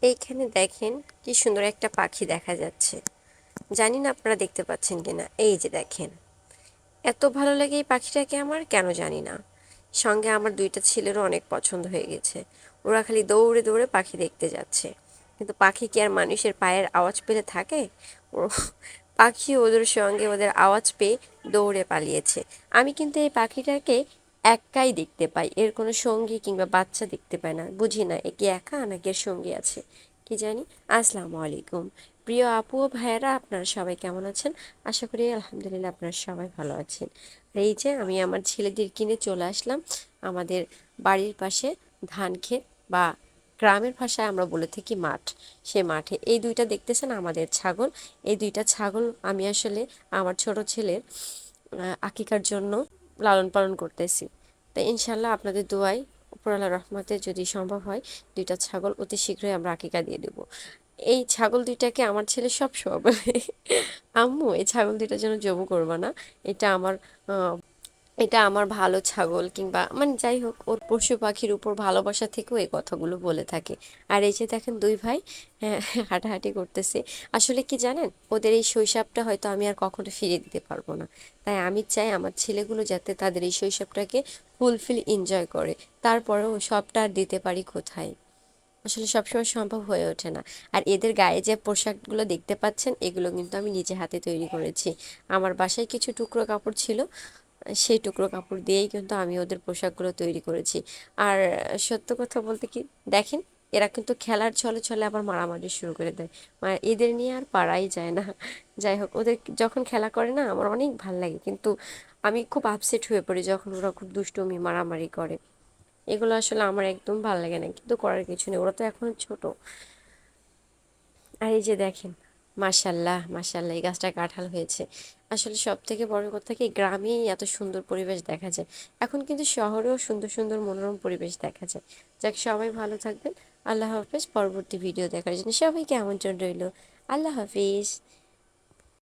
এইখানে দেখেন কি সুন্দর একটা পাখি দেখা যাচ্ছে। জানি না আপনারা দেখতে পাচ্ছেন কিনা। এই যে দেখেন, এত ভালো লাগে এই পাখিটাকে আমার, কেন জানি না। সঙ্গে আমার দুইটা ছেলেরও অনেক পছন্দ হয়ে গেছে। ওরা খালি দৌড়ে দৌড়ে পাখি দেখতে যাচ্ছে। কিন্তু পাখি কি আর মানুষের পায়ের আওয়াজ পেলে থাকে? ও পাখি ওদের সঙ্গে ওদের আওয়াজ পেয়ে দৌড়ে পালিয়েছে। আমি কিন্তু এই পাখিটাকে একাই দেখতে পাই, এর কোনো সঙ্গী কিংবা বাচ্চা দেখতে পাই না। বুঝি না এ কি একা নাকি এর সঙ্গী আছে, কি জানি। আসসালামু আলাইকুম প্রিয় আপু ও ভাইয়েরা, আপনারা সবাই কেমন আছেন? আশা করি আলহামদুলিল্লাহ আপনারা সবাই ভালো আছেন। আর এই যে আমি আমার ছেলেদের কিনে চলে আসলাম আমাদের বাড়ির পাশে ধান ক্ষেত, বা গ্রামের ভাষায় আমরা বলে থাকি মাঠ। সে মাঠে এই দুইটা দেখতেছেন আমাদের ছাগল। এই দুইটা ছাগল আমি আসলে আমার ছোট ছেলের আকিকার জন্য লালন পালন করতেছি। তাই ইনশাল্লাহ আপনাদের দোয়ায়, উপরওয়ালার রহমতে যদি সম্ভব হয়, দুইটা ছাগল অতি শীঘ্রই আমরা আকিকা দিয়ে দেব। এই ছাগল দুইটাকে আমার ছেলে সব সময় বলে, আম্মু এই ছাগল দুইটার জন্য জবু করবা না, এটা আমার এটা আমার ভালো ছাগল, কিংবা মানে যাই হোক, ওর পশু পাখির উপর ভালোবাসা থেকেও এই কথাগুলো বলে থাকে। আর এই যে দেখেন দুই ভাই হ্যাঁ, হাঁটাহাঁটি করতেছে। আসলে কি জানেন, ওদের এই শৈশবটা হয়তো আমি আর কখনো ফিরে দিতে পারবো না। তাই আমি চাই আমার ছেলেগুলো যাতে তাদের এই শৈশবটাকে ফুলফিল এনজয় করে। তারপরেও সবটা আর দিতে পারি কোথায়, আসলে সবসময় সম্ভব হয়ে ওঠে না। আর এদের গায়ে যে পোশাকগুলো দেখতে পাচ্ছেন, এগুলো কিন্তু আমি নিজে হাতে তৈরি করেছি। আমার বাসায় কিছু টুকরো কাপড় ছিল, সেই টুকরো কাপড় দিয়েই কিন্তু আমি ওদের পোশাকগুলো তৈরি করেছি। আর সত্য কথা বলতে কি, দেখেন, এরা কিন্তু খেলার ছলে ছলে আবার মারামারি শুরু করে দেয়। মানে এদের নিয়ে আর পারাই যায় না। যাই হোক, ওদের যখন খেলা করে না আমার অনেক ভাল লাগে, কিন্তু আমি খুব আপসেট হয়ে পড়ি যখন ওরা খুব দুষ্টুমি মারামারি করে। এগুলো আসলে আমার একদম ভালো লাগে না, কিন্তু করার কিছু নেই, ওরা তো এখন ছোট। আর এই যে দেখেন, মাশাল্লাহ মাশাল্লাহ, এই গাছটা কাঁঠাল হয়েছে। আসলে সব থেকে বড় কথা কি, গ্রামেই এত সুন্দর পরিবেশ দেখা যায়। এখন কিন্তু শহরেও সুন্দর সুন্দর মনোরম পরিবেশ দেখা যায়। যাক, সবাই ভালো থাকবেন। আল্লাহ হাফেজ। পরবর্তী ভিডিও দেখার জন্য সবাইকে আমন্ত্রণ রইল। আল্লাহ হাফিজ।